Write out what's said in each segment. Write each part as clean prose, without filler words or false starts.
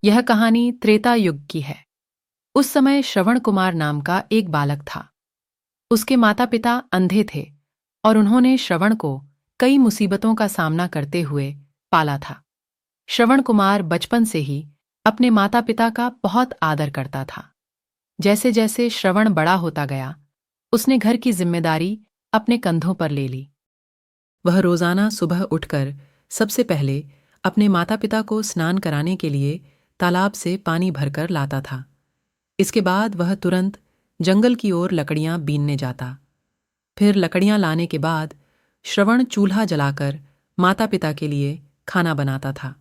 यह कहानी त्रेता युग की है। उस समय श्रवण कुमार नाम का एक बालक था। उसके माता पिता अंधे थे और उन्होंने श्रवण को कई मुसीबतों का सामना करते हुए पाला था। श्रवण कुमार बचपन से ही अपने माता पिता का बहुत आदर करता था। जैसे जैसे श्रवण बड़ा होता गया, उसने घर की जिम्मेदारी अपने कंधों पर ले ली। वह रोजाना सुबह उठकर सबसे पहले अपने माता पिता को स्नान कराने के लिए तालाब से पानी भरकर लाता था। इसके बाद वह तुरंत जंगल की ओर लकड़ियां बीनने जाता। फिर लकड़ियां लाने के बाद श्रवण चूल्हा जलाकर माता पिता के लिए खाना बनाता था।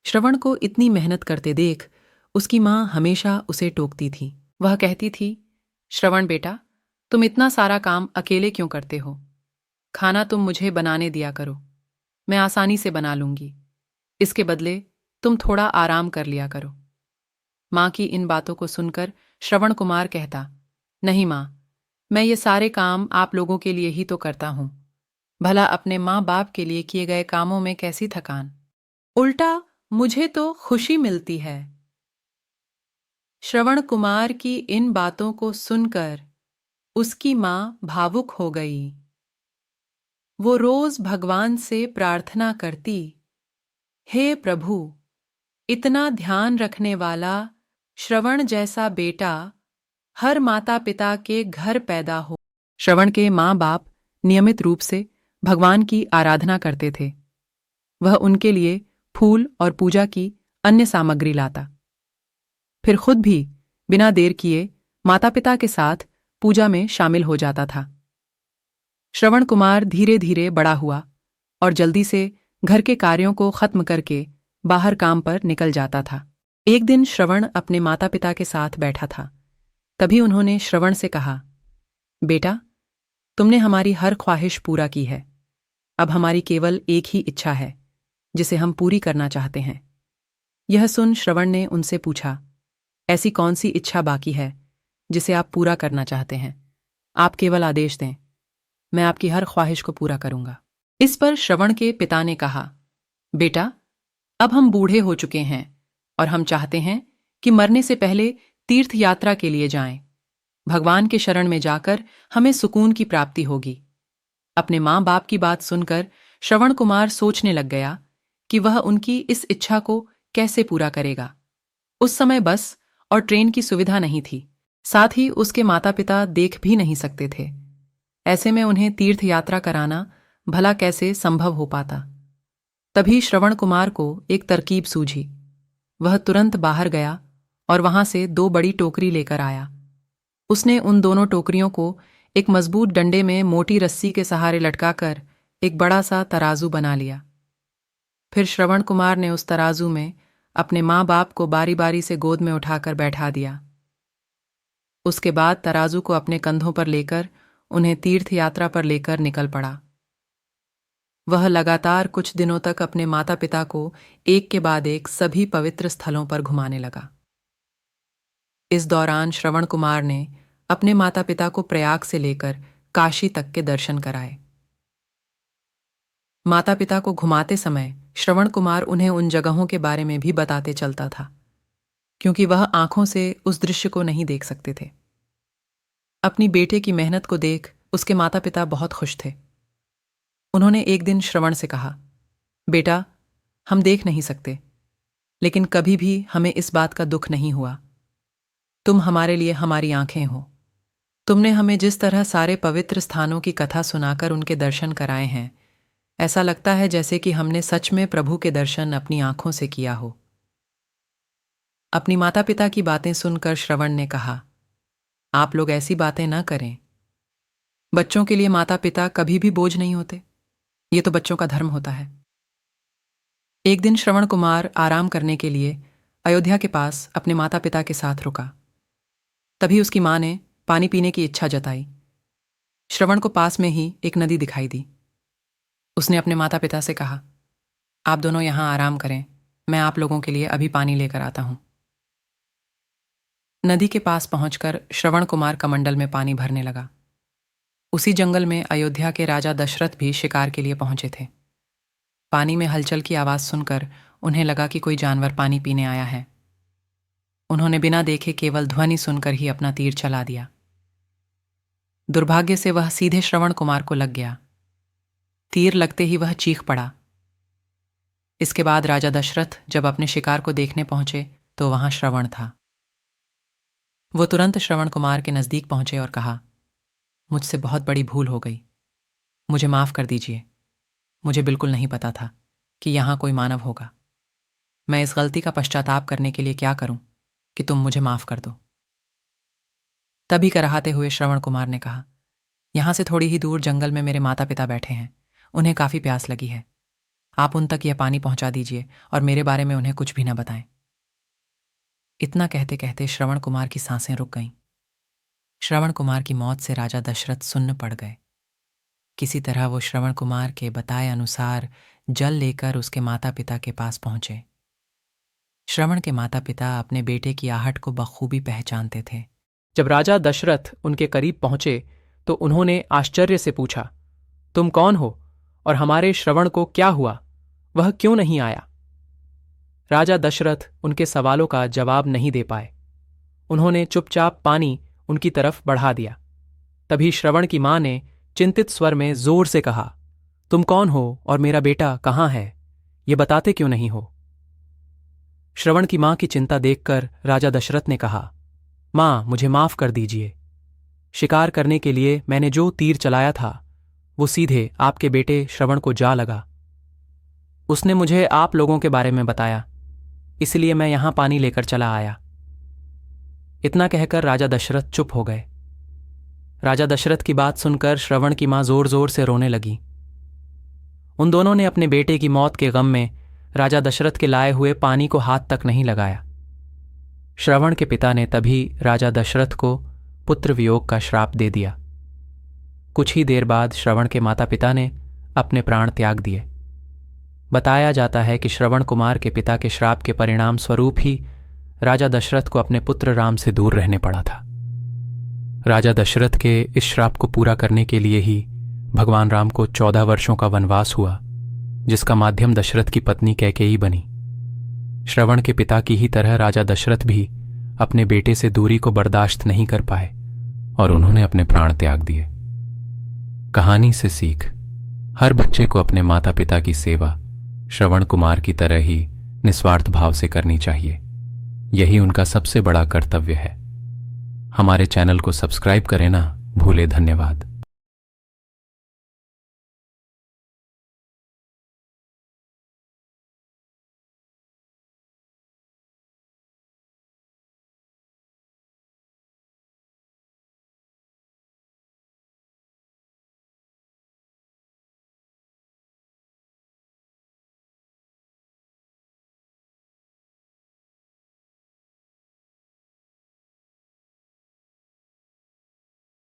श्रवण को इतनी मेहनत करते देख उसकी माँ हमेशा उसे टोकती थी। वह कहती थी, श्रवण बेटा, तुम इतना सारा काम अकेले क्यों करते हो? खाना तुम मुझे बनाने दिया करो, मैं आसानी से बना लूंगी। इसके बदले तुम थोड़ा आराम कर लिया करो। माँ की इन बातों को सुनकर श्रवण कुमार कहता, नहीं माँ, मैं ये सारे काम आप लोगों के लिए ही तो करता हूं। भला अपने माँ बाप के लिए किए गए कामों में कैसी थकान, उल्टा मुझे तो खुशी मिलती है। श्रवण कुमार की इन बातों को सुनकर उसकी माँ भावुक हो गई। वो रोज भगवान से प्रार्थना करती, हे प्रभु, इतना ध्यान रखने वाला श्रवण जैसा बेटा हर माता पिता के घर पैदा हो। श्रवण के माँ बाप नियमित रूप से भगवान की आराधना करते थे। वह उनके लिए फूल और पूजा की अन्य सामग्री लाता। फिर खुद भी बिना देर किए माता पिता के साथ पूजा में शामिल हो जाता था। श्रवण कुमार धीरे धीरे बड़ा हुआ और जल्दी से घर के कार्यों को खत्म करके बाहर काम पर निकल जाता था। एक दिन श्रवण अपने माता पिता के साथ बैठा था। तभी उन्होंने श्रवण से कहा, बेटा, तुमने हमारी हर ख्वाहिश पूरा की है। अब हमारी केवल एक ही इच्छा है जिसे हम पूरी करना चाहते हैं। यह सुन श्रवण ने उनसे पूछा, ऐसी कौन सी इच्छा बाकी है जिसे आप पूरा करना चाहते हैं? आप केवल आदेश दें, मैं आपकी हर ख्वाहिश को पूरा करूंगा। इस पर श्रवण के पिता ने कहा, बेटा, अब हम बूढ़े हो चुके हैं और हम चाहते हैं कि मरने से पहले तीर्थ यात्रा के लिए जाएं। भगवान के शरण में जाकर हमें सुकून की प्राप्ति होगी। अपने माँ बाप की बात सुनकर श्रवण कुमार सोचने लग गया कि वह उनकी इस इच्छा को कैसे पूरा करेगा। उस समय बस और ट्रेन की सुविधा नहीं थी, साथ ही उसके माता पिता देख भी नहीं सकते थे। ऐसे में उन्हें तीर्थ यात्रा कराना भला कैसे संभव हो पाता। तभी श्रवण कुमार को एक तरकीब सूझी। वह तुरंत बाहर गया और वहां से 2 बड़ी टोकरी लेकर आया। उसने उन दोनों टोकरियों को एक मजबूत डंडे में मोटी रस्सी के सहारे लटकाकर एक बड़ा सा तराजू बना लिया। फिर श्रवण कुमार ने उस तराजू में अपने माँ बाप को बारी बारी से गोद में उठाकर बैठा दिया। उसके बाद तराजू को अपने कंधों पर लेकर उन्हें तीर्थ यात्रा पर लेकर निकल पड़ा। वह लगातार कुछ दिनों तक अपने माता पिता को एक के बाद एक सभी पवित्र स्थलों पर घुमाने लगा। इस दौरान श्रवण कुमार ने अपने माता पिता को प्रयाग से लेकर काशी तक के दर्शन कराए। माता पिता को घुमाते समय श्रवण कुमार उन्हें उन जगहों के बारे में भी बताते चलता था, क्योंकि वह आंखों से उस दृश्य को नहीं देख सकते थे। अपनी बेटे की मेहनत को देख उसके माता पिता बहुत खुश थे। उन्होंने एक दिन श्रवण से कहा, बेटा, हम देख नहीं सकते, लेकिन कभी भी हमें इस बात का दुख नहीं हुआ। तुम हमारे लिए हमारी आंखें हो। तुमने हमें जिस तरह सारे पवित्र स्थानों की कथा सुनाकर उनके दर्शन कराए हैं, ऐसा लगता है जैसे कि हमने सच में प्रभु के दर्शन अपनी आंखों से किया हो। अपनी माता पिता की बातें सुनकर श्रवण ने कहा, आप लोग ऐसी बातें ना करें। बच्चों के लिए माता पिता कभी भी बोझ नहीं होते, ये तो बच्चों का धर्म होता है। एक दिन श्रवण कुमार आराम करने के लिए अयोध्या के पास अपने माता पिता के साथ रुका। तभी उसकी माँ ने पानी पीने की इच्छा जताई। श्रवण को पास में ही एक नदी दिखाई दी। उसने अपने माता पिता से कहा, आप दोनों यहां आराम करें, मैं आप लोगों के लिए अभी पानी लेकर आता हूं। नदी के पास पहुंचकर श्रवण कुमार कमंडल में पानी भरने लगा। उसी जंगल में अयोध्या के राजा दशरथ भी शिकार के लिए पहुंचे थे। पानी में हलचल की आवाज सुनकर उन्हें लगा कि कोई जानवर पानी पीने आया है। उन्होंने बिना देखे केवल ध्वनि सुनकर ही अपना तीर चला दिया। दुर्भाग्य से वह सीधे श्रवण कुमार को लग गया। तीर लगते ही वह चीख पड़ा। इसके बाद राजा दशरथ जब अपने शिकार को देखने पहुंचे तो वहां श्रवण था। वो तुरंत श्रवण कुमार के नजदीक पहुंचे और कहा, मुझसे बहुत बड़ी भूल हो गई, मुझे माफ कर दीजिए। मुझे बिल्कुल नहीं पता था कि यहां कोई मानव होगा। मैं इस गलती का पश्चाताप करने के लिए क्या करूं कि तुम मुझे माफ कर दो। तभी कराहते हुए श्रवण कुमार ने कहा, यहां से थोड़ी ही दूर जंगल में मेरे माता पिता बैठे हैं, उन्हें काफी प्यास लगी है। आप उन तक यह पानी पहुंचा दीजिए और मेरे बारे में उन्हें कुछ भी न बताएं। इतना कहते कहते श्रवण कुमार की सांसें रुक गईं। श्रवण कुमार की मौत से राजा दशरथ सुन्न पड़ गए। किसी तरह वो श्रवण कुमार के बताए अनुसार जल लेकर उसके माता पिता के पास पहुंचे। श्रवण के माता पिता अपने बेटे की आहट को बखूबी पहचानते थे। जब राजा दशरथ उनके करीब पहुंचे तो उन्होंने आश्चर्य से पूछा, तुम कौन हो और हमारे श्रवण को क्या हुआ? वह क्यों नहीं आया? राजा दशरथ उनके सवालों का जवाब नहीं दे पाए। उन्होंने चुपचाप पानी उनकी तरफ बढ़ा दिया। तभी श्रवण की मां ने चिंतित स्वर में जोर से कहा, तुम कौन हो और मेरा बेटा कहाँ है? ये बताते क्यों नहीं हो? श्रवण की मां की चिंता देखकर राजा दशरथ ने कहा, मां, मुझे माफ कर दीजिए। शिकार करने के लिए मैंने जो तीर चलाया था वो सीधे आपके बेटे श्रवण को जा लगा। उसने मुझे आप लोगों के बारे में बताया, इसलिए मैं यहां पानी लेकर चला आया। इतना कहकर राजा दशरथ चुप हो गए। राजा दशरथ की बात सुनकर श्रवण की मां जोर जोर से रोने लगी। उन दोनों ने अपने बेटे की मौत के गम में राजा दशरथ के लाए हुए पानी को हाथ तक नहीं लगाया। श्रवण के पिता ने तभी राजा दशरथ को पुत्र वियोग का श्राप दे दिया। कुछ ही देर बाद श्रवण के माता पिता ने अपने प्राण त्याग दिए। बताया जाता है कि श्रवण कुमार के पिता के श्राप के परिणाम स्वरूप ही राजा दशरथ को अपने पुत्र राम से दूर रहने पड़ा था। राजा दशरथ के इस श्राप को पूरा करने के लिए ही भगवान राम को 14 वर्षों का वनवास हुआ, जिसका माध्यम दशरथ की पत्नी कैकेयी बनी। श्रवण के पिता की ही तरह राजा दशरथ भी अपने बेटे से दूरी को बर्दाश्त नहीं कर पाए और उन्होंने अपने प्राण त्याग दिए। कहानी से सीख, हर बच्चे को अपने माता पिता की सेवा श्रवण कुमार की तरह ही निस्वार्थ भाव से करनी चाहिए। यही उनका सबसे बड़ा कर्तव्य है। हमारे चैनल को सब्सक्राइब करें ना भूले। धन्यवाद।